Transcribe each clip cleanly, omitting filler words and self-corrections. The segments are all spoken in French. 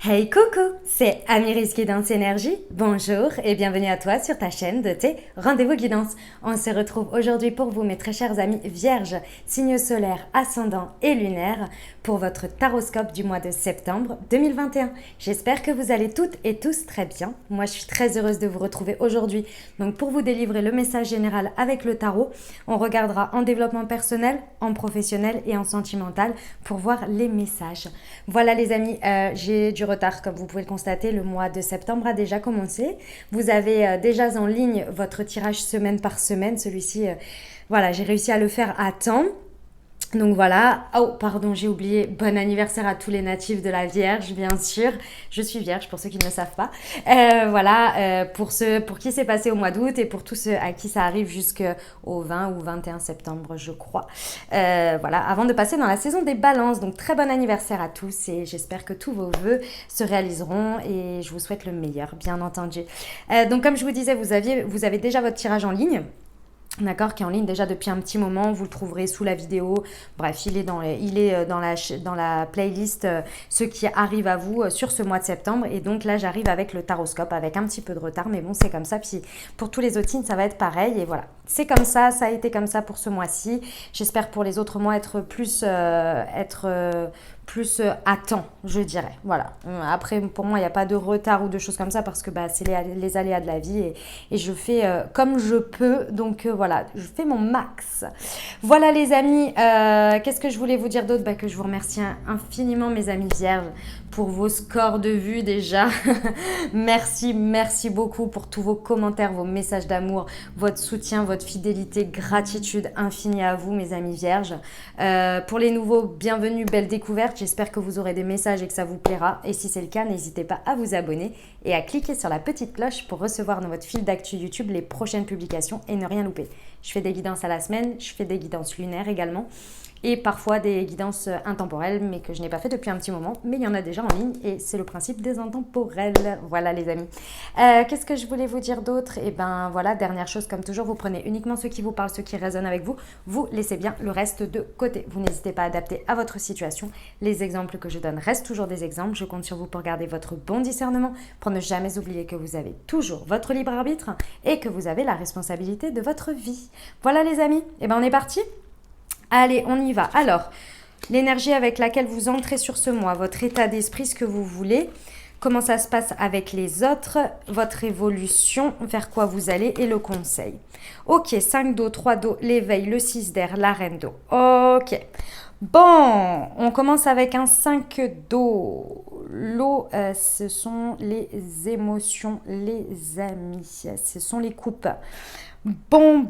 Hey coucou, c'est Amiris Guidance Énergie. Bonjour et bienvenue à toi sur ta chaîne de tes rendez-vous guidance. On se retrouve aujourd'hui pour vous, mes très chers amis vierges, signes solaires, ascendants et lunaires, pour votre taroscope du mois de septembre 2021. J'espère que vous allez toutes et tous très bien. Moi, je suis très heureuse de vous retrouver aujourd'hui. Donc, pour vous délivrer le message général avec le tarot, on regardera en développement personnel, en professionnel et en sentimental pour voir les messages. Voilà les amis, j'ai du retard comme vous pouvez le constater, le mois de septembre a déjà commencé. Vous avez déjà en ligne votre tirage semaine par semaine, celui-ci, voilà, j'ai réussi à le faire à temps. Donc voilà, oh pardon, j'ai oublié, bon anniversaire à tous les natifs de la Vierge, bien sûr. Je suis Vierge pour ceux qui ne le savent pas. Pour qui c'est passé au mois d'août et pour tous ceux à qui ça arrive jusqu'au 20 ou 21 septembre, je crois. Voilà, avant de passer dans la saison des balances. Donc très bon anniversaire à tous et j'espère que tous vos vœux se réaliseront et je vous souhaite le meilleur, bien entendu. Donc comme je vous disais, vous avez déjà votre tirage en ligne. D'accord, qui est en ligne déjà depuis un petit moment, vous le trouverez sous la vidéo. Bref, il est dans la playlist ce qui arrive à vous sur ce mois de septembre. Et donc là, j'arrive avec le taroscope avec un petit peu de retard, mais bon, c'est comme ça. Puis pour tous les autres signes, ça va être pareil. Et voilà, c'est comme ça a été comme ça pour ce mois-ci. J'espère pour les autres mois être plus à temps, je dirais. Voilà. Après, pour moi, il n'y a pas de retard ou de choses comme ça parce que c'est les aléas de la vie et je fais comme je peux. Donc voilà, je fais mon max. Voilà les amis, qu'est-ce que je voulais vous dire d'autre? Que je vous remercie infiniment mes amis vierges pour vos scores de vues déjà. Merci beaucoup pour tous vos commentaires, vos messages d'amour, votre soutien, votre fidélité, gratitude infinie à vous mes amis vierges. Pour les nouveaux, bienvenue, belle découverte. J'espère que vous aurez des messages et que ça vous plaira. Et si c'est le cas, n'hésitez pas à vous abonner et à cliquer sur la petite cloche pour recevoir dans votre fil d'actu YouTube les prochaines publications et ne rien louper. Je fais des guidances à la semaine, je fais des guidances lunaires également et parfois des guidances intemporelles mais que je n'ai pas fait depuis un petit moment, mais il y en a déjà en ligne et c'est le principe des intemporels. Voilà les amis. Qu'est-ce que je voulais vous dire d'autre? Et ben voilà, dernière chose, comme toujours, vous prenez uniquement ce qui vous parle, ce qui résonne avec vous, vous laissez bien le reste de côté. Vous n'hésitez pas à adapter à votre situation. Les exemples que je donne restent toujours des exemples. Je compte sur vous pour garder votre bon discernement, pour ne jamais oublier que vous avez toujours votre libre arbitre et que vous avez la responsabilité de votre vie. Voilà les amis, et ben on est parti. Allez, on y va. Alors, l'énergie avec laquelle vous entrez sur ce mois, votre état d'esprit, ce que vous voulez, comment ça se passe avec les autres, votre évolution, vers quoi vous allez et le conseil. Ok, 5 d'eau, 3 d'eau, l'éveil, le 6 d'air, la reine d'eau. Ok. Bon, on commence avec un 5 d'eau. L'eau, ce sont les émotions, les amis. Ce sont les coupes. Bon.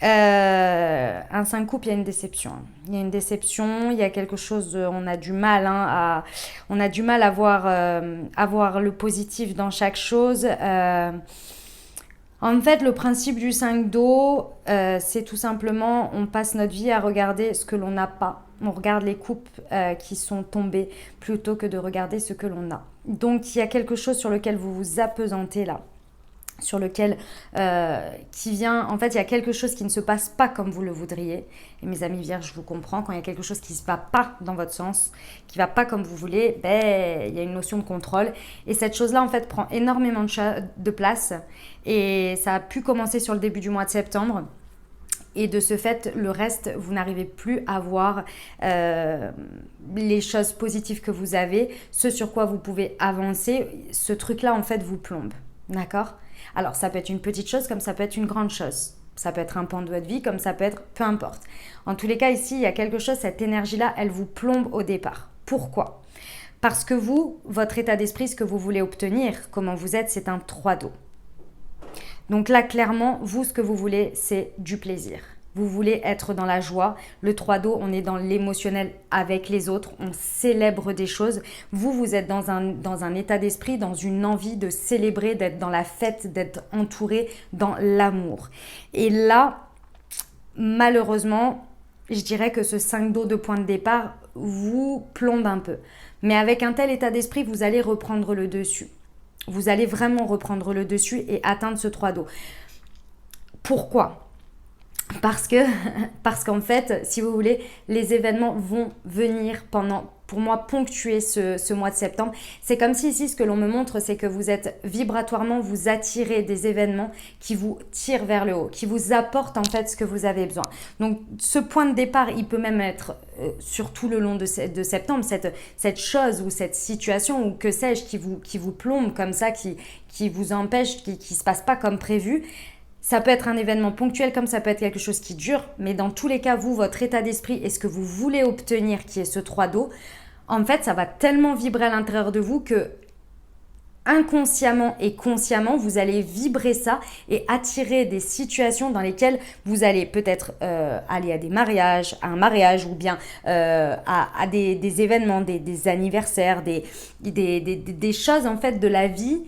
Un 5 coupe, il y a une déception. Il y a une déception, il y a quelque chose, on a du mal à voir le positif dans chaque chose. En fait, le principe du 5 d'eau, c'est tout simplement, on passe notre vie à regarder ce que l'on n'a pas. On regarde les coupes qui sont tombées plutôt que de regarder ce que l'on a. Donc, il y a quelque chose sur lequel vous vous apesantez là. Sur lequel qui vient, en fait il y a quelque chose qui ne se passe pas comme vous le voudriez et mes amis vierges, je vous comprends, quand il y a quelque chose qui ne va pas dans votre sens, qui ne va pas comme vous voulez, il y a une notion de contrôle et cette chose là en fait prend énormément de place et ça a pu commencer sur le début du mois de septembre. Et de ce fait, le reste, vous n'arrivez plus à voir les choses positives que vous avez, ce sur quoi vous pouvez avancer. Ce truc-là, en fait, vous plombe. D'accord ? Alors, ça peut être une petite chose comme ça peut être une grande chose. Ça peut être un pan de votre vie comme ça peut être peu importe. En tous les cas, ici, il y a quelque chose, cette énergie-là, elle vous plombe au départ. Pourquoi ? Parce que vous, votre état d'esprit, ce que vous voulez obtenir, comment vous êtes, c'est un 3 d'eau. Donc là, clairement, vous, ce que vous voulez, c'est du plaisir. Vous voulez être dans la joie. Le 3 d'eau, on est dans l'émotionnel avec les autres. On célèbre des choses. Vous êtes dans un état d'esprit, dans une envie de célébrer, d'être dans la fête, d'être entouré dans l'amour. Et là, malheureusement, je dirais que ce 5 d'eau de point de départ vous plombe un peu. Mais avec un tel état d'esprit, vous allez reprendre le dessus. Vous allez vraiment reprendre le dessus et atteindre ce 3 d'eau. Pourquoi ? Parce qu'en fait, si vous voulez, les événements vont venir pendant pour moi ponctuer ce mois de septembre. C'est comme si ici, ce que l'on me montre, c'est que vous êtes vibratoirement, vous attirez des événements qui vous tirent vers le haut, qui vous apportent en fait ce que vous avez besoin. Donc ce point de départ, il peut même être sur tout le long de septembre, cette chose ou cette situation ou que sais-je qui vous plombe comme ça, qui vous empêche, qui ne se passe pas comme prévu. Ça peut être un événement ponctuel comme ça peut être quelque chose qui dure, mais dans tous les cas, vous, votre état d'esprit et ce que vous voulez obtenir, qui est ce 3 d'eau, en fait, ça va tellement vibrer à l'intérieur de vous que inconsciemment et consciemment, vous allez vibrer ça et attirer des situations dans lesquelles vous allez peut-être aller à des mariages, à un mariage ou bien à des événements, des anniversaires, des choses en fait de la vie.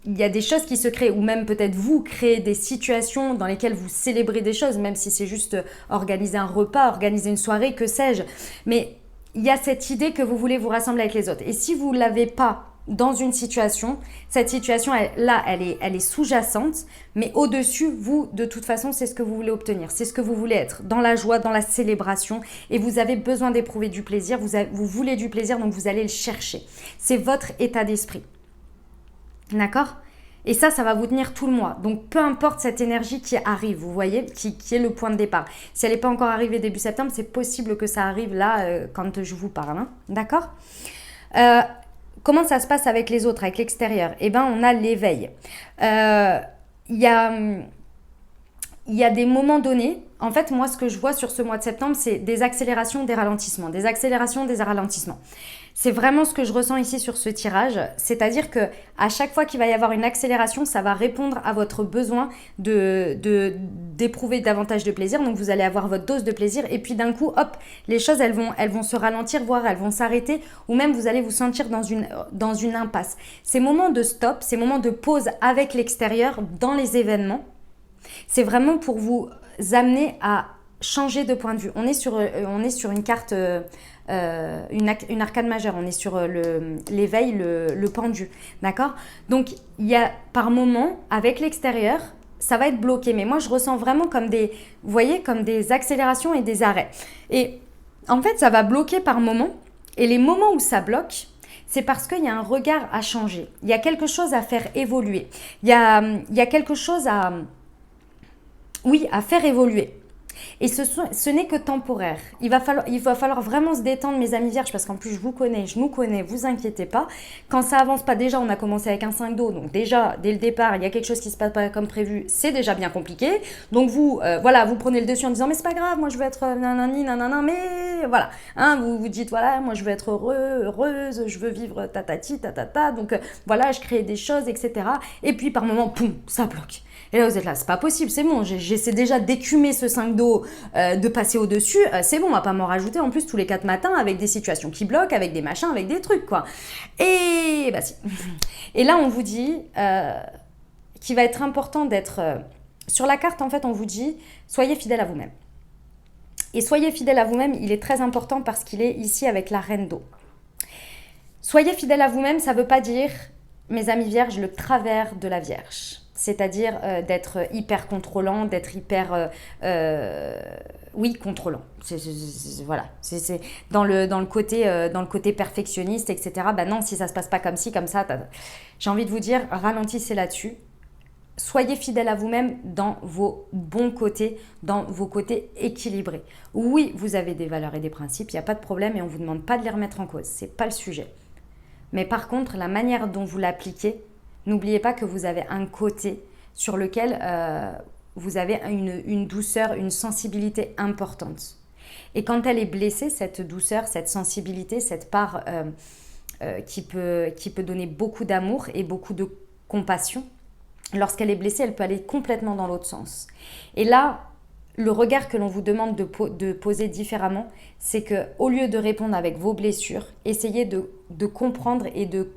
Il y a des choses qui se créent ou même peut-être vous créez des situations dans lesquelles vous célébrez des choses, même si c'est juste organiser un repas, organiser une soirée, que sais-je. Mais il y a cette idée que vous voulez vous rassembler avec les autres. Et si vous ne l'avez pas dans une situation, cette situation, elle est sous-jacente, mais au-dessus, vous, de toute façon, c'est ce que vous voulez obtenir. C'est ce que vous voulez être, dans la joie, dans la célébration. Et vous avez besoin d'éprouver du plaisir, vous voulez du plaisir, donc vous allez le chercher. C'est votre état d'esprit. D'accord ? Et ça va vous tenir tout le mois. Donc, peu importe cette énergie qui arrive, vous voyez, qui est le point de départ. Si elle n'est pas encore arrivée début septembre, c'est possible que ça arrive là, quand je vous parle. Hein. D'accord ? Comment ça se passe avec les autres, avec l'extérieur ? Eh bien, on a l'éveil. Il y a des moments donnés. En fait, moi, ce que je vois sur ce mois de septembre, c'est des accélérations, des ralentissements. Des accélérations, des ralentissements. C'est vraiment ce que je ressens ici sur ce tirage. C'est-à-dire que à chaque fois qu'il va y avoir une accélération, ça va répondre à votre besoin d'éprouver davantage de plaisir. Donc, vous allez avoir votre dose de plaisir. Et puis, d'un coup, hop, les choses, elles vont se ralentir, voire elles vont s'arrêter. Ou même, vous allez vous sentir dans une impasse. Ces moments de stop, ces moments de pause avec l'extérieur dans les événements, c'est vraiment pour vous amener à changer de point de vue. On est sur une carte, une arcane majeure. On est sur l'éveil, le pendu. D'accord ? Donc, il y a par moment, avec l'extérieur, ça va être bloqué. Mais moi, je ressens vraiment comme vous voyez, comme des accélérations et des arrêts. Et en fait, ça va bloquer par moment. Et les moments où ça bloque, c'est parce qu'il y a un regard à changer. Il y a quelque chose à faire évoluer. Il y a quelque chose à faire évoluer. Et ce n'est que temporaire. Il va falloir vraiment se détendre, mes amis vierges, parce qu'en plus, je nous connais, vous inquiétez pas. Quand ça avance pas, déjà, on a commencé avec un 5 d'eau, donc déjà, dès le départ, il y a quelque chose qui se passe pas comme prévu, c'est déjà bien compliqué. Donc vous prenez le dessus en disant, mais c'est pas grave, moi je veux être nanani, nanana, mais voilà. Hein, vous dites, voilà, moi je veux être heureuse, je veux vivre tatati, tatata, donc voilà, je crée des choses, etc. Et puis par moment, poum, ça bloque. Et là, vous êtes là, c'est pas possible, c'est bon, j'essaie déjà d'écumer ce 5 d'eau, de passer au-dessus, c'est bon, on va pas m'en rajouter en plus tous les 4 matins avec des situations qui bloquent, avec des machins, avec des trucs, quoi. Et bah si. Et là, on vous dit qu'il va être important d'être... sur la carte, en fait, on vous dit, soyez fidèle à vous-même. Et soyez fidèle à vous-même, il est très important parce qu'il est ici avec la reine d'eau. Soyez fidèle à vous-même, ça veut pas dire, mes amis vierges, le travers de la vierge. C'est-à-dire d'être hyper contrôlant, d'être hyper... contrôlant. Voilà. C'est dans le côté perfectionniste, etc. Ben non, si ça se passe pas comme ci, comme ça, j'ai envie de vous dire, ralentissez là-dessus. Soyez fidèle à vous-même dans vos bons côtés, dans vos côtés équilibrés. Oui, vous avez des valeurs et des principes, il n'y a pas de problème et on ne vous demande pas de les remettre en cause. Ce n'est pas le sujet. Mais par contre, la manière dont vous l'appliquez, n'oubliez pas que vous avez un côté sur lequel vous avez une douceur, une sensibilité importante. Et quand elle est blessée, cette douceur, cette sensibilité, cette part qui peut donner beaucoup d'amour et beaucoup de compassion, lorsqu'elle est blessée, elle peut aller complètement dans l'autre sens. Et là, le regard que l'on vous demande de poser différemment, c'est qu'au lieu de répondre avec vos blessures, essayez de comprendre et de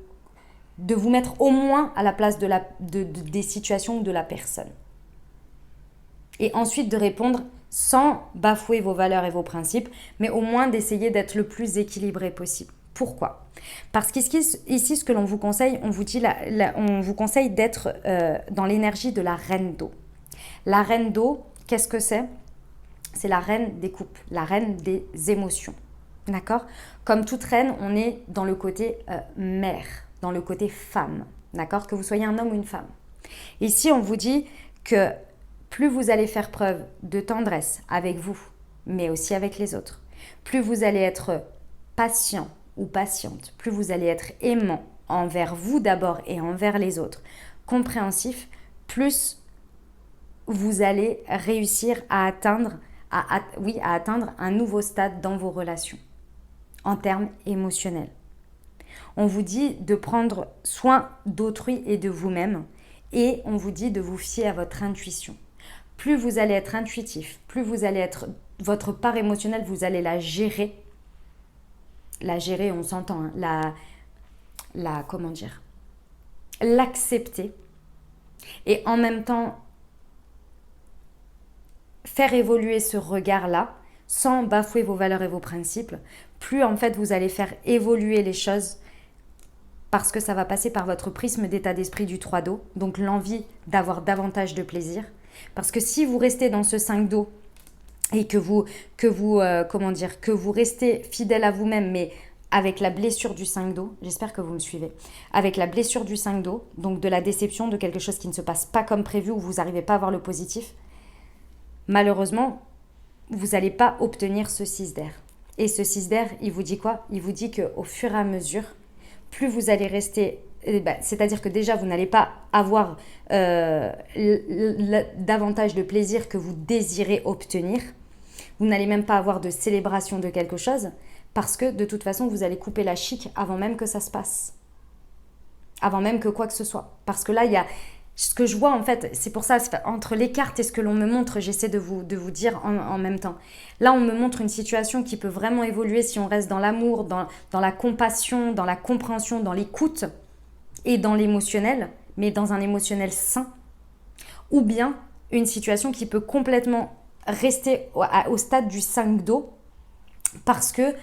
vous mettre au moins à la place des situations ou de la personne. Et ensuite de répondre sans bafouer vos valeurs et vos principes, mais au moins d'essayer d'être le plus équilibré possible. Pourquoi ? Parce qu'ici, ce que l'on vous conseille, on vous conseille d'être dans l'énergie de la reine d'eau. La reine d'eau, qu'est-ce que c'est ? C'est la reine des coupes, la reine des émotions. D'accord? Comme toute reine, on est dans le côté mère, dans le côté femme. D'accord? Que vous soyez un homme ou une femme. Ici, on vous dit que plus vous allez faire preuve de tendresse avec vous, mais aussi avec les autres, plus vous allez être patient ou patiente, plus vous allez être aimant envers vous d'abord et envers les autres, compréhensif, plus vous allez réussir à atteindre, à atteindre un nouveau stade dans vos relations, en termes émotionnels. On vous dit de prendre soin d'autrui et de vous-même, et on vous dit de vous fier à votre intuition. Plus vous allez être intuitif, plus vous allez être votre part émotionnelle, vous allez la gérer. La gérer, on s'entend, hein, comment dire, l'accepter, et en même temps faire évoluer ce regard-là sans bafouer vos valeurs et vos principes. Plus en fait vous allez faire évoluer les choses, parce que ça va passer par votre prisme d'état d'esprit du 3 d'eau, donc l'envie d'avoir davantage de plaisir. Parce que si vous restez dans ce 5 d'eau et que vous restez fidèle à vous-même, mais avec la blessure du 5 d'eau, j'espère que vous me suivez, avec la blessure du 5 d'eau, donc de la déception, de quelque chose qui ne se passe pas comme prévu, où vous n'arrivez pas à voir le positif, malheureusement, vous n'allez pas obtenir ce 6 d'air. Et ce 6 d'air, il vous dit quoi? Il vous dit qu'au fur et à mesure, plus vous allez rester, c'est-à-dire que déjà vous n'allez pas avoir davantage de plaisir que vous désirez obtenir, vous n'allez même pas avoir de célébration de quelque chose, parce que de toute façon vous allez couper la chic avant même que ça se passe, avant même que quoi que ce soit. Parce que là, il y a ce que je vois en fait, c'est pour ça, entre les cartes et ce que l'on me montre, j'essaie de vous dire en même temps. Là, on me montre une situation qui peut vraiment évoluer si on reste dans l'amour, dans la compassion, dans la compréhension, dans l'écoute et dans l'émotionnel, mais dans un émotionnel sain. Ou bien une situation qui peut complètement rester au stade du 5 d'eau, parce que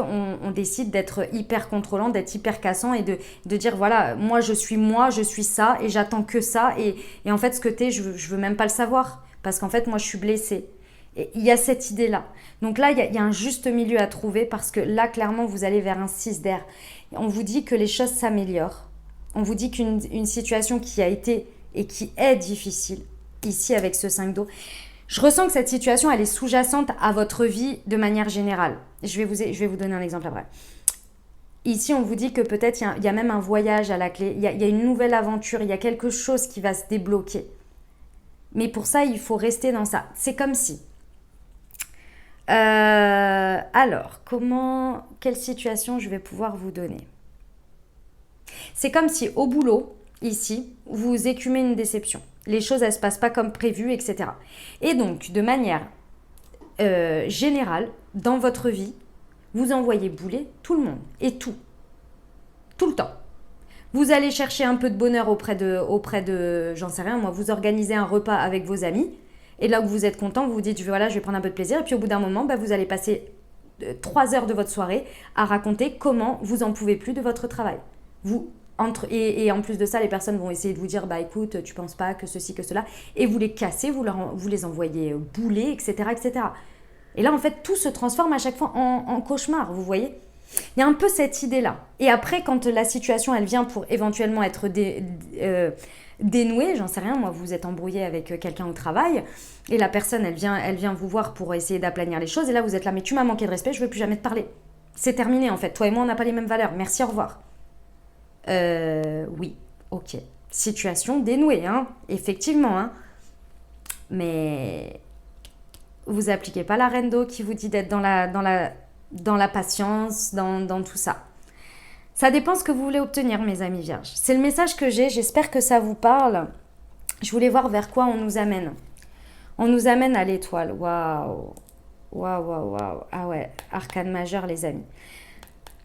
on décide d'être hyper contrôlant, d'être hyper cassant et de dire voilà, moi je suis ça et j'attends que ça, et en fait ce que t'es, je veux même pas le savoir, parce qu'en fait moi je suis blessée. Et il y a cette idée là, donc là il y a un juste milieu à trouver, parce que là clairement vous allez vers un 6 d'air. On vous dit que les choses s'améliorent, on vous dit qu'une situation qui a été et qui est difficile ici avec ce 5 d'eau, je ressens que cette situation, elle est sous-jacente à votre vie de manière générale. Je vais vous donner un exemple après. Ici, on vous dit que peut-être il y a même un voyage à la clé, il y a une nouvelle aventure, il y a quelque chose qui va se débloquer. Mais pour ça, il faut rester dans ça. C'est comme si... alors, quelle situation je vais pouvoir vous donner? C'est comme si au boulot, ici, vous écumez une déception. Les choses, elles ne se passent pas comme prévu, etc. Et donc, de manière générale, dans votre vie, vous envoyez bouler tout le monde et tout. Tout le temps. Vous allez chercher un peu de bonheur auprès de j'en sais rien, moi, vous organisez un repas avec vos amis, et là où vous êtes content, vous vous dites, voilà, je vais prendre un peu de plaisir, et puis au bout d'un moment, vous allez passer 3 heures de votre soirée à raconter comment vous en pouvez plus de votre travail. Et en plus de ça, les personnes vont essayer de vous dire, écoute, tu penses pas que ceci, que cela, et vous les cassez, vous les envoyez bouler, etc., etc. Et là, en fait, tout se transforme à chaque fois en cauchemar, vous voyez? Il y a un peu cette idée-là. Et après, quand la situation, elle vient pour éventuellement être dénouée, j'en sais rien, moi, vous êtes embrouillé avec quelqu'un au travail, et la personne, elle vient vous voir pour essayer d'aplanir les choses, et là, vous êtes là, mais tu m'as manqué de respect, je veux plus jamais te parler. C'est terminé, en fait. Toi et moi, on n'a pas les mêmes valeurs. Merci, au revoir. Oui, ok. Situation dénouée, hein, effectivement, hein. Mais vous appliquez pas la reine d'eau qui vous dit d'être dans la patience, dans tout ça. Ça dépend ce que vous voulez obtenir, mes amis vierges. C'est le message que j'ai, j'espère que ça vous parle. Je voulais voir vers quoi on nous amène. On nous amène à l'étoile, waouh. Waouh, waouh, waouh. Ah ouais, arcane majeur, les amis.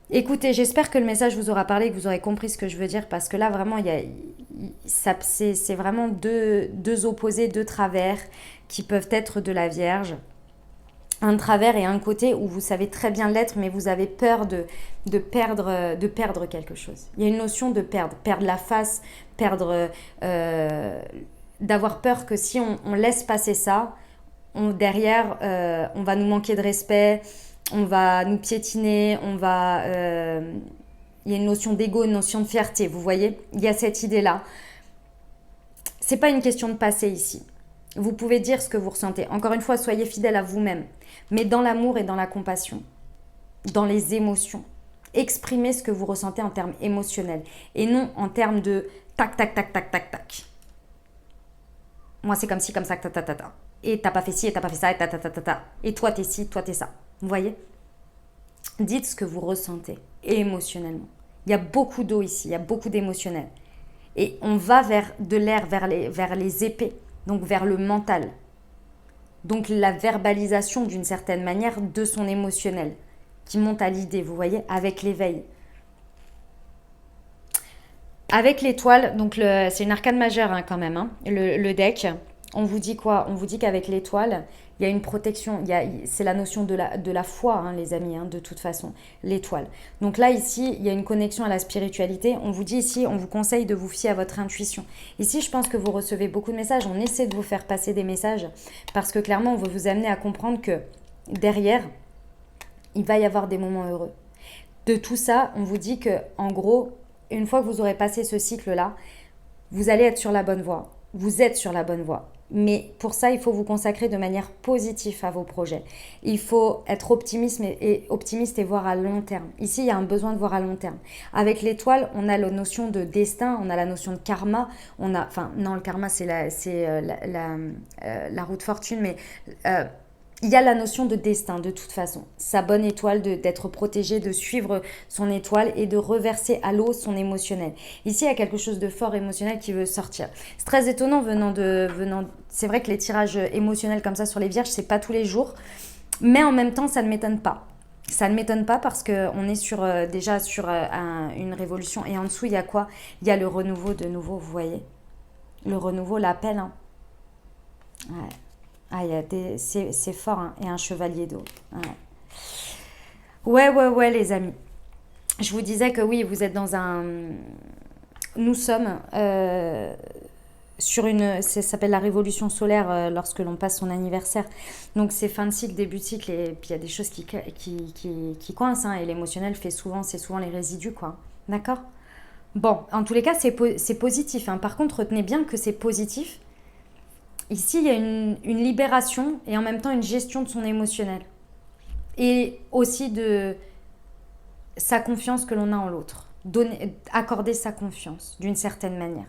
Écoutez, j'espère que le message vous aura parlé, que vous aurez compris ce que je veux dire, parce que là, vraiment, c'est vraiment deux opposés, deux travers qui peuvent être de la Vierge. Un travers et un côté où vous savez très bien l'être, mais vous avez peur de perdre quelque chose. Il y a une notion de perdre la face, d'avoir peur que si on laisse passer ça, derrière, on va nous manquer de respect, on va nous piétiner, il y a une notion d'ego, une notion de fierté, vous voyez. Il y a cette idée-là. C'est pas une question de passé ici. Vous pouvez dire ce que vous ressentez. Encore une fois, soyez fidèle à vous-même, mais dans l'amour et dans la compassion, dans les émotions. Exprimez ce que vous ressentez en termes émotionnels et non en termes de tac, tac, tac, tac, tac, tac. Moi, c'est comme ci, comme ça, ta, ta, ta, ta. Et t'as pas fait ci, et t'as pas fait ça, et ta, ta, ta, ta, ta. Et toi, t'es ci, toi, t'es ça. Vous voyez? Dites ce que vous ressentez émotionnellement. Il y a beaucoup d'eau ici, il y a beaucoup d'émotionnel. Et on va vers de l'air, vers les épées, donc vers le mental. Donc la verbalisation d'une certaine manière de son émotionnel, qui monte à l'idée, vous voyez, avec l'éveil. Avec l'étoile, donc c'est une arcane majeure hein, quand même, hein, le deck. On vous dit quoi? On vous dit qu'avec l'étoile, il y a une protection. C'est la notion de la foi, hein, les amis, hein, de toute façon, l'étoile. Donc là, ici, il y a une connexion à la spiritualité. On vous dit ici, on vous conseille de vous fier à votre intuition. Ici, je pense que vous recevez beaucoup de messages. On essaie de vous faire passer des messages parce que clairement, on veut vous amener à comprendre que derrière, il va y avoir des moments heureux. De tout ça, on vous dit que, en gros, une fois que vous aurez passé ce cycle-là, vous allez être sur la bonne voie. Vous êtes sur la bonne voie. Mais pour ça, il faut vous consacrer de manière positive à vos projets. Il faut être optimiste et voir à long terme. Ici, il y a un besoin de voir à long terme. Avec l'étoile, on a la notion de destin, on a la notion de karma. Le karma, c'est la roue de fortune, mais il y a la notion de destin de toute façon. Sa bonne étoile, d'être protégé, de suivre son étoile et de reverser à l'eau son émotionnel. Ici, il y a quelque chose de fort émotionnel qui veut sortir. C'est très étonnant c'est vrai que les tirages émotionnels comme ça sur les vierges, c'est pas tous les jours. Mais en même temps, ça ne m'étonne pas. Ça ne m'étonne pas parce qu'on est déjà sur une révolution. Et en dessous, il y a quoi? Il y a le renouveau de nouveau, vous voyez. Le renouveau, l'appel. Hein. Ouais. Ah, c'est fort, hein. Et un chevalier d'eau. Ouais, les amis. Je vous disais que oui, vous êtes dans un... Nous sommes sur ça s'appelle la révolution solaire lorsque l'on passe son anniversaire. Donc c'est fin de cycle, début de cycle, et puis il y a des choses qui coincent, hein, et l'émotionnel c'est souvent les résidus, quoi. D'accord? Bon, en tous les cas, c'est positif, hein. Par contre, retenez bien que c'est positif. Ici, il y a une libération et en même temps une gestion de son émotionnel. Et aussi de sa confiance que l'on a en l'autre. Accorder sa confiance d'une certaine manière.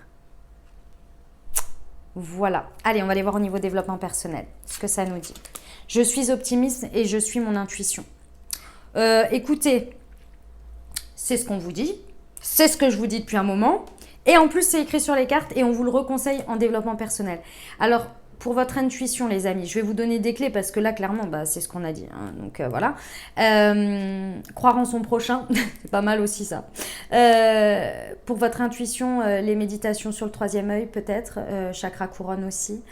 Voilà. Allez, on va aller voir au niveau développement personnel. Ce que ça nous dit. Je suis optimiste et je suis mon intuition. Écoutez, c'est ce qu'on vous dit. C'est ce que je vous dis depuis un moment. Et en plus, c'est écrit sur les cartes et on vous le reconseille en développement personnel. Alors, pour votre intuition, les amis, je vais vous donner des clés parce que là, clairement, c'est ce qu'on a dit. Hein, donc, voilà. Croire en son prochain, c'est pas mal aussi ça. Pour votre intuition, les méditations sur le troisième œil, peut-être. Chakra couronne aussi.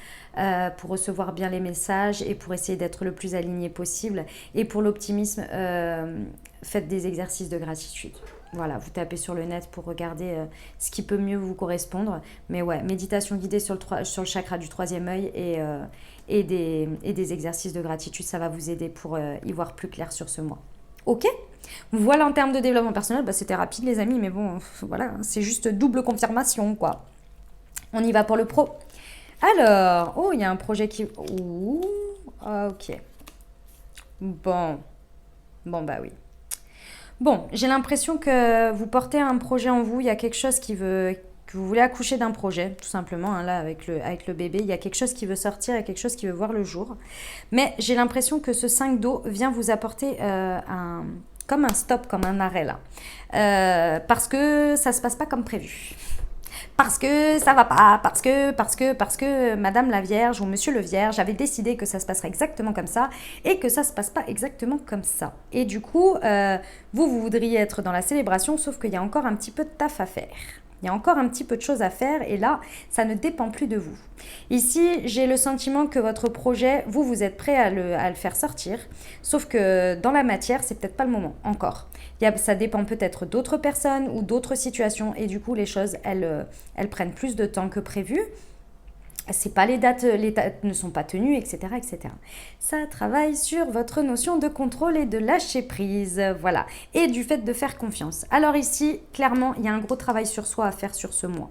Pour recevoir bien les messages et pour essayer d'être le plus aligné possible. Et pour l'optimisme, faites des exercices de gratitude. Voilà, vous tapez sur le net pour regarder ce qui peut mieux vous correspondre. Mais ouais, méditation guidée sur le chakra du troisième œil et des exercices de gratitude, ça va vous aider pour y voir plus clair sur ce mois. Ok? Voilà, en termes de développement personnel, c'était rapide les amis, mais bon, voilà, c'est juste double confirmation, quoi. On y va pour le pro. Alors, il y a un projet qui... Ouh, ok. Bon, oui. Bon, j'ai l'impression que vous portez un projet en vous, il y a quelque chose que vous voulez accoucher d'un projet, tout simplement, hein, là, avec le bébé, il y a quelque chose qui veut sortir, il y a quelque chose qui veut voir le jour. Mais j'ai l'impression que ce 5 d'eau vient vous apporter comme un stop, comme un arrêt, là. Parce que ça ne se passe pas comme prévu. Parce que ça va pas, parce que Madame la Vierge ou Monsieur le Vierge avait décidé que ça se passerait exactement comme ça et que ça se passe pas exactement comme ça. Et du coup, vous voudriez être dans la célébration, sauf qu'il y a encore un petit peu de taf à faire. Il y a encore un petit peu de choses à faire et là, ça ne dépend plus de vous. Ici, j'ai le sentiment que votre projet, vous êtes prêt à le faire sortir, sauf que dans la matière, c'est peut-être pas le moment encore. Ça dépend peut-être d'autres personnes ou d'autres situations et du coup, les choses, elles prennent plus de temps que prévu. c'est pas les dates ne sont pas tenues, etc., etc. Ça travaille sur votre notion de contrôle et de lâcher prise, voilà, et du fait de faire confiance. Alors ici, clairement, il y a un gros travail sur soi à faire sur ce mois.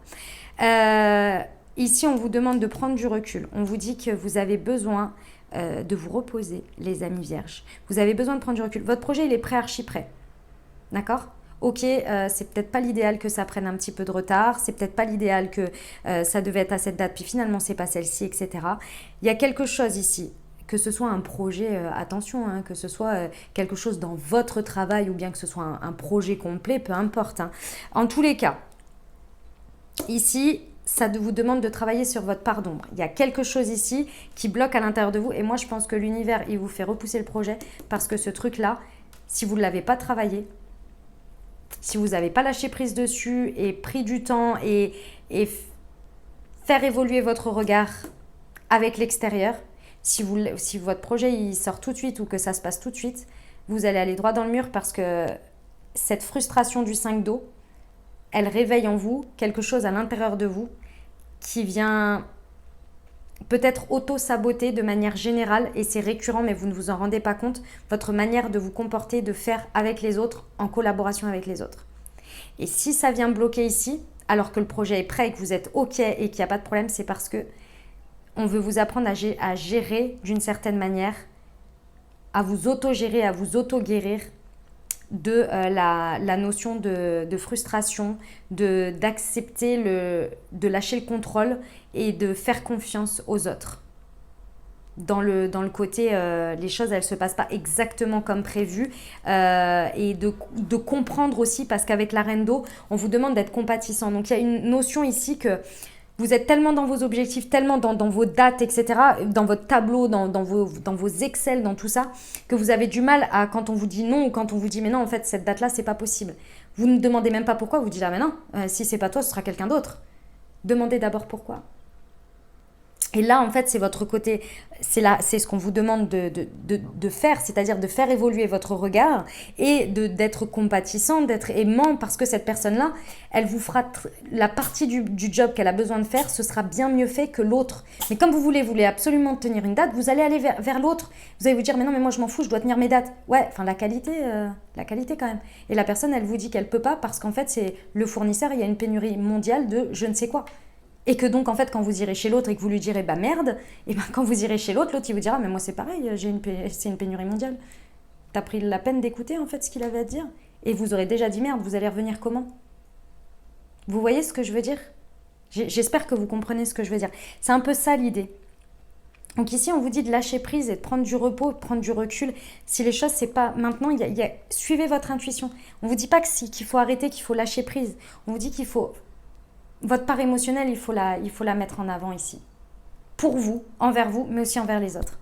Ici, on vous demande de prendre du recul. On vous dit que vous avez besoin de vous reposer, les amis vierges. Vous avez besoin de prendre du recul. Votre projet, il est prêt, archi prêt. D'accord ? Ok, c'est peut-être pas l'idéal que ça prenne un petit peu de retard, c'est peut-être pas l'idéal que ça devait être à cette date, puis finalement c'est pas celle-ci, etc. Il y a quelque chose ici, que ce soit un projet, attention, hein, que ce soit quelque chose dans votre travail ou bien que ce soit un projet complet, peu importe. Hein. En tous les cas, ici, ça vous demande de travailler sur votre part d'ombre. Il y a quelque chose ici qui bloque à l'intérieur de vous et moi je pense que l'univers, il vous fait repousser le projet parce que ce truc-là, si vous ne l'avez pas travaillé, si vous n'avez pas lâché prise dessus et pris du temps et faire évoluer votre regard avec l'extérieur, si votre projet il sort tout de suite ou que ça se passe tout de suite, vous allez aller droit dans le mur parce que cette frustration du 5 d'eau, elle réveille en vous quelque chose à l'intérieur de vous qui vient peut-être auto-saboter de manière générale et c'est récurrent mais vous ne vous en rendez pas compte, votre manière de vous comporter, de faire avec les autres, en collaboration avec les autres. Et si ça vient bloquer ici, alors que le projet est prêt et que vous êtes OK et qu'il n'y a pas de problème, c'est parce que on veut vous apprendre à gérer d'une certaine manière, à vous auto-gérer, à vous auto-guérir de la notion de frustration, d'accepter, de lâcher le contrôle et de faire confiance aux autres. Dans le côté, les choses, elles ne se passent pas exactement comme prévu et de comprendre aussi, parce qu'avec la reine d'eau, on vous demande d'être compatissant. Donc, il y a une notion ici que vous êtes tellement dans vos objectifs, tellement dans vos dates, etc., dans votre tableau, dans vos Excel, dans tout ça, que vous avez du mal à, quand on vous dit non ou quand on vous dit mais non, en fait, cette date-là, c'est pas possible. Vous ne demandez même pas pourquoi, vous dites ah mais non, si c'est pas toi, ce sera quelqu'un d'autre. Demandez d'abord pourquoi. Et là, en fait, c'est votre côté, c'est ce qu'on vous demande de faire, c'est-à-dire de faire évoluer votre regard et d'être compatissant, d'être aimant, parce que cette personne-là, elle vous fera la partie du job qu'elle a besoin de faire, ce sera bien mieux fait que l'autre. Mais comme vous voulez absolument tenir une date, vous allez aller vers l'autre. Vous allez vous dire, mais non, mais moi je m'en fous, je dois tenir mes dates. Ouais, enfin la qualité quand même. Et la personne, elle vous dit qu'elle peut pas parce qu'en fait, c'est le fournisseur, il y a une pénurie mondiale de je ne sais quoi. Et que donc, en fait, quand vous irez chez l'autre et que vous lui direz, bah merde, et ben quand vous irez chez l'autre, il vous dira, mais moi c'est pareil, c'est une pénurie mondiale. T'as pris la peine d'écouter, en fait, ce qu'il avait à dire. Et vous aurez déjà dit, merde, vous allez revenir comment? Vous voyez ce que je veux dire? J'espère que vous comprenez ce que je veux dire. C'est un peu ça l'idée. Donc ici, on vous dit de lâcher prise et de prendre du repos, de prendre du recul. Si les choses, c'est pas... Maintenant, suivez votre intuition. On vous dit pas qu'il faut arrêter, qu'il faut lâcher prise. On vous dit qu'il faut... Votre part émotionnelle, il faut la mettre en avant ici. Pour vous, envers vous, mais aussi envers les autres.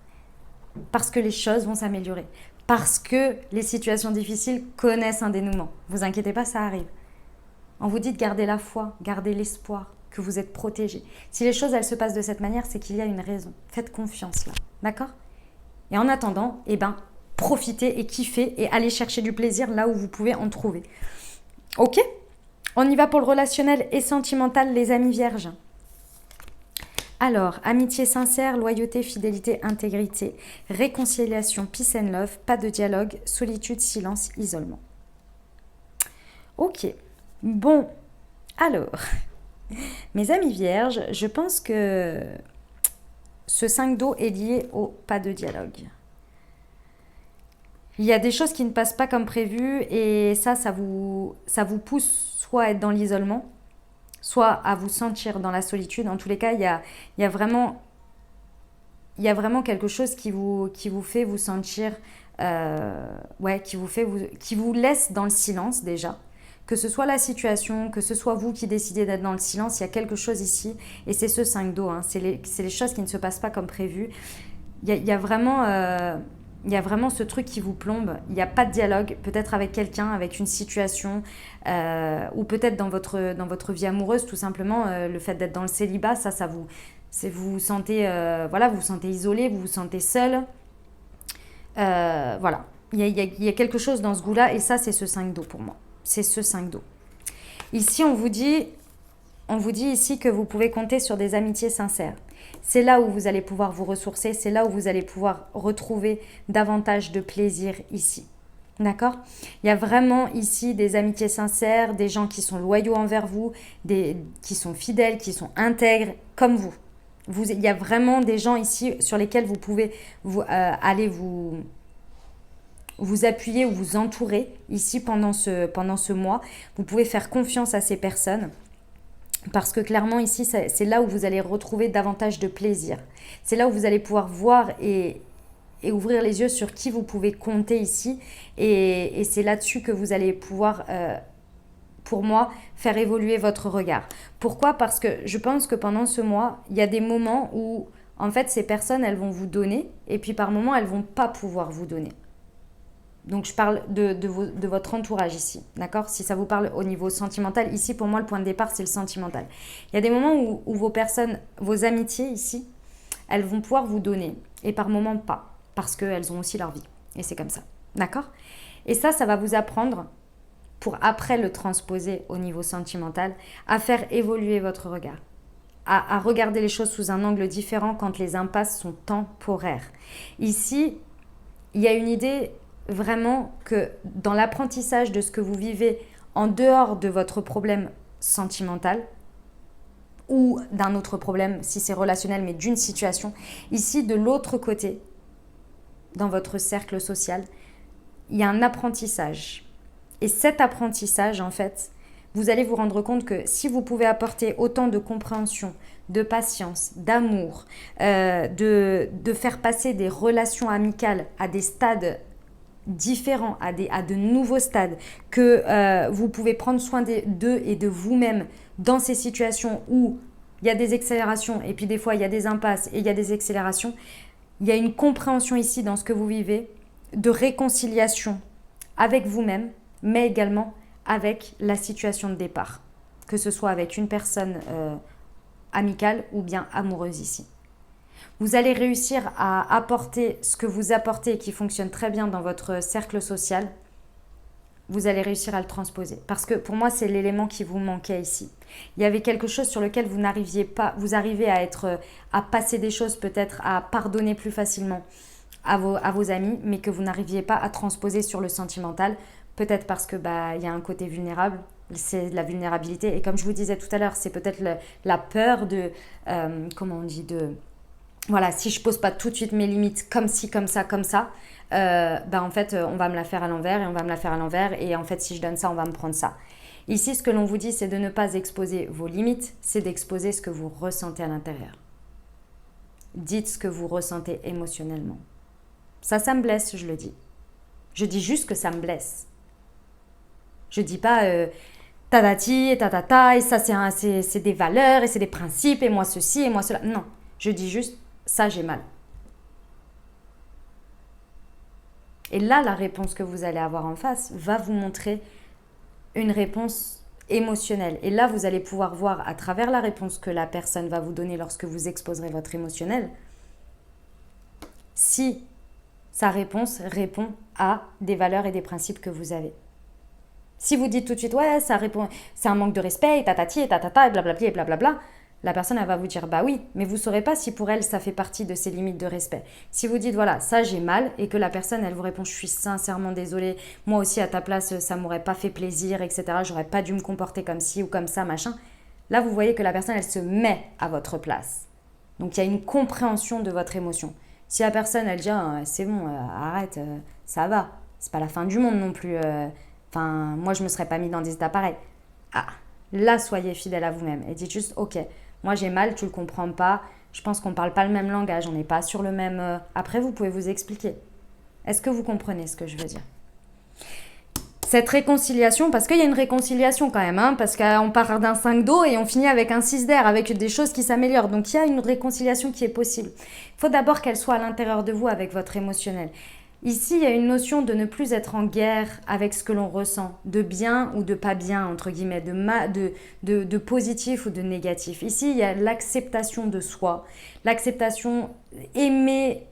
Parce que les choses vont s'améliorer. Parce que les situations difficiles connaissent un dénouement. Vous inquiétez pas, ça arrive. On vous dit de garder la foi, garder l'espoir, que vous êtes protégés. Si les choses, elles se passent de cette manière, c'est qu'il y a une raison. Faites confiance là, d'accord? Et en attendant, profitez et kiffez et allez chercher du plaisir là où vous pouvez en trouver. Ok? On y va pour le relationnel et sentimental, les amis vierges. Alors, amitié sincère, loyauté, fidélité, intégrité, réconciliation, peace and love, pas de dialogue, solitude, silence, isolement. Ok, bon, alors, mes amis vierges, je pense que ce 5 d'eau est lié au pas de dialogue. Il y a des choses qui ne passent pas comme prévu et ça vous pousse soit à être dans l'isolement, soit à vous sentir dans la solitude. En tous les cas, il y a vraiment quelque chose qui vous fait vous sentir, qui vous laisse dans le silence déjà. Que ce soit la situation, que ce soit vous qui décidez d'être dans le silence, il y a quelque chose ici et c'est ce 5 d'eau. Hein, c'est les choses qui ne se passent pas comme prévu. Il y a vraiment ce truc qui vous plombe. Il n'y a pas de dialogue, peut-être avec quelqu'un, avec une situation, ou peut-être dans votre vie amoureuse, tout simplement. Le fait d'être dans le célibat, vous vous sentez, vous vous sentez isolé, vous vous sentez seul. Voilà. Il y a quelque chose dans ce goût-là, et ça, c'est ce 5 d'eau pour moi. C'est ce 5 d'eau. Ici, on vous dit ici que vous pouvez compter sur des amitiés sincères. C'est là où vous allez pouvoir vous ressourcer, c'est là où vous allez pouvoir retrouver davantage de plaisir ici. D'accord? Il y a vraiment ici des amitiés sincères, des gens qui sont loyaux envers vous, qui sont fidèles, qui sont intègres, comme vous. Il y a vraiment des gens ici sur lesquels vous pouvez aller vous appuyer ou vous entourer ici pendant ce mois. Vous pouvez faire confiance à ces personnes. Parce que clairement ici, c'est là où vous allez retrouver davantage de plaisir. C'est là où vous allez pouvoir voir et ouvrir les yeux sur qui vous pouvez compter ici. Et c'est là-dessus que vous allez pouvoir, pour moi, faire évoluer votre regard. Pourquoi? Parce que je pense que pendant ce mois, il y a des moments où, en fait, ces personnes, elles vont vous donner. Et puis par moments, elles ne vont pas pouvoir vous donner. Donc je parle de votre entourage ici, d'accord? Si ça vous parle au niveau sentimental, ici pour moi le point de départ c'est le sentimental. Il y a des moments où vos personnes, vos amitiés ici, elles vont pouvoir vous donner et par moments pas, parce qu'elles ont aussi leur vie et c'est comme ça, d'accord? Et ça va vous apprendre, pour après le transposer au niveau sentimental, à faire évoluer votre regard. À regarder les choses sous un angle différent quand les impasses sont temporaires. Ici, il y a une idée vraiment que dans l'apprentissage de ce que vous vivez en dehors de votre problème sentimental ou d'un autre problème, si c'est relationnel, mais d'une situation, ici de l'autre côté, dans votre cercle social, il y a un apprentissage. Et cet apprentissage, en fait, vous allez vous rendre compte que si vous pouvez apporter autant de compréhension, de patience, d'amour, de faire passer des relations amicales à des stades différents, à de nouveaux stades, que vous pouvez prendre soin d'eux et de vous-même dans ces situations où il y a des accélérations et puis des fois il y a des impasses et il y a des accélérations, il y a une compréhension ici dans ce que vous vivez de réconciliation avec vous-même, mais également avec la situation de départ, que ce soit avec une personne amicale ou bien amoureuse ici. Vous allez réussir à apporter ce que vous apportez et qui fonctionne très bien dans votre cercle social. Vous allez réussir à le transposer. Parce que pour moi, c'est l'élément qui vous manquait ici. Il y avait quelque chose sur lequel vous n'arriviez pas, vous arrivez à passer des choses, peut-être à pardonner plus facilement à vos amis, mais que vous n'arriviez pas à transposer sur le sentimental. Peut-être parce que y a un côté vulnérable, c'est de la vulnérabilité. Et comme je vous disais tout à l'heure, c'est peut-être la peur de, comment on dit, voilà, si je pose pas tout de suite mes limites comme ci, comme ça, en fait, on va me la faire à l'envers et on va me la faire à l'envers. Et en fait, si je donne ça, on va me prendre ça. Ici, ce que l'on vous dit, c'est de ne pas exposer vos limites, c'est d'exposer ce que vous ressentez à l'intérieur. Dites ce que vous ressentez émotionnellement. Ça me blesse, je le dis. Je dis juste que ça me blesse. Je dis pas tatati et tatata et ça c'est des valeurs et c'est des principes et moi ceci et moi cela. Non, je dis juste ça j'ai mal. Et là, la réponse que vous allez avoir en face va vous montrer une réponse émotionnelle. Et là, vous allez pouvoir voir à travers la réponse que la personne va vous donner lorsque vous exposerez votre émotionnel, si sa réponse répond à des valeurs et des principes que vous avez. Si vous dites tout de suite, ouais, ça répond, c'est un manque de respect, et tatati, et tatata, et blablabla, et blablabla, la personne, elle va vous dire, bah oui, mais vous ne saurez pas si pour elle, ça fait partie de ses limites de respect. Si vous dites, voilà, ça, j'ai mal, et que la personne, elle vous répond, je suis sincèrement désolée, moi aussi, à ta place, ça m'aurait pas fait plaisir, etc., j'aurais pas dû me comporter comme ci ou comme ça, machin. Là, vous voyez que la personne, elle se met à votre place. Donc, il y a une compréhension de votre émotion. Si la personne, elle dit, c'est bon, arrête, ça va, c'est pas la fin du monde non plus, moi, je me serais pas mis dans des états pareils. Ah, là, soyez fidèle à vous-même et dites juste, ok, moi j'ai mal, tu le comprends pas, je pense qu'on parle pas le même langage, on n'est pas sur le même... Après, vous pouvez vous expliquer. Est-ce que vous comprenez ce que je veux dire? Cette réconciliation, parce qu'il y a une réconciliation quand même, parce qu'on part d'un 5 d'eau et on finit avec un 6 d'air, avec des choses qui s'améliorent. Donc il y a une réconciliation qui est possible. Il faut d'abord qu'elle soit à l'intérieur de vous avec votre émotionnel. Ici, il y a une notion de ne plus être en guerre avec ce que l'on ressent, de bien ou de pas bien, entre guillemets, de positif ou de négatif. Ici, il y a l'acceptation de soi, l'acceptation aimer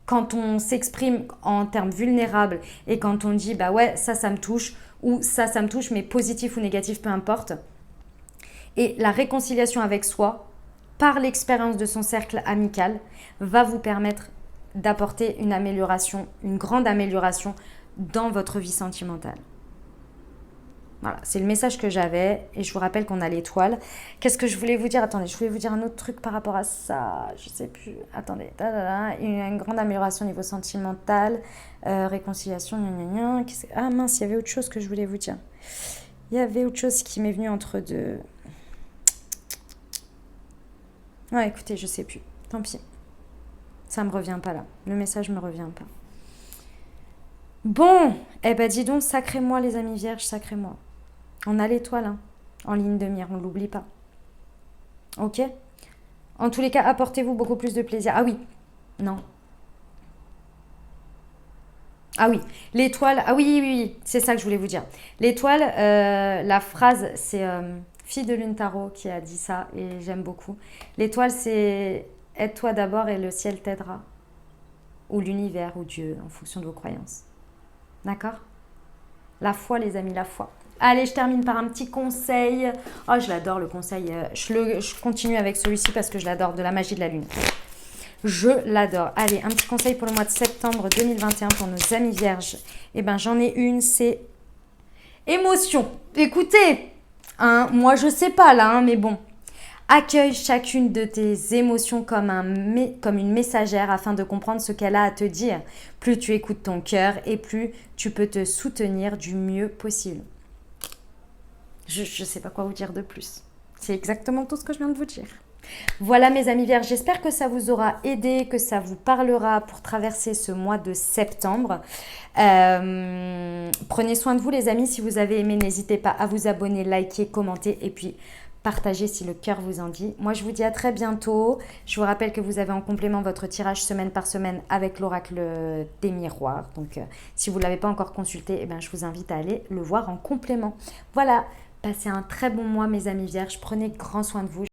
quand on s'exprime en termes vulnérables et quand on dit, bah ouais, ça me touche, ou ça me touche, mais positif ou négatif, peu importe. Et la réconciliation avec soi, par l'expérience de son cercle amical, va vous permettre d'apporter une amélioration, une grande amélioration dans votre vie sentimentale. Voilà, c'est le message que j'avais et je vous rappelle qu'on a l'étoile. Qu'est-ce que je voulais vous dire? Attendez, je voulais vous dire un autre truc par rapport à ça. Je sais plus. Attendez. Une grande amélioration au niveau sentimental, réconciliation, gna gna gna. Ah mince, il y avait autre chose que je voulais vous dire. Il y avait autre chose qui m'est venue entre deux. Ouais, écoutez, je sais plus. Tant pis. Ça me revient pas là. Le message me revient pas. Bon, eh ben dis donc, sacré moi les amis vierges, sacré moi. On a l'étoile hein, en ligne de mire, on ne l'oublie pas. Ok? En tous les cas, apportez-vous beaucoup plus de plaisir. Ah oui, non. Ah oui, l'étoile, ah oui, oui, oui, c'est ça que je voulais vous dire. L'étoile, la phrase, c'est Fille de Lune Tarot qui a dit ça et j'aime beaucoup. L'étoile, c'est aide-toi d'abord et le ciel t'aidera. Ou l'univers, ou Dieu, en fonction de vos croyances. D'accord? La foi, les amis, la foi. Allez, je termine par un petit conseil. Oh, je l'adore le conseil. Je continue avec celui-ci parce que je l'adore, de la magie de la lune. Je l'adore. Allez, un petit conseil pour le mois de septembre 2021 pour nos amis vierges. Eh bien, j'en ai une, c'est émotion. Écoutez, hein, moi je sais pas là, hein, mais bon. Accueille chacune de tes émotions comme une messagère afin de comprendre ce qu'elle a à te dire. Plus tu écoutes ton cœur et plus tu peux te soutenir du mieux possible. Je ne sais pas quoi vous dire de plus. C'est exactement tout ce que je viens de vous dire. Voilà mes amis vierges, j'espère que ça vous aura aidé, que ça vous parlera pour traverser ce mois de septembre. Prenez soin de vous les amis, si vous avez aimé, n'hésitez pas à vous abonner, liker, commenter et puis partagez si le cœur vous en dit. Moi je vous dis à très bientôt. Je vous rappelle que vous avez en complément votre tirage semaine par semaine avec l'oracle des miroirs. Donc si vous ne l'avez pas encore consulté, eh bien, je vous invite à aller le voir en complément. Voilà, passez un très bon mois mes amis vierges, prenez grand soin de vous.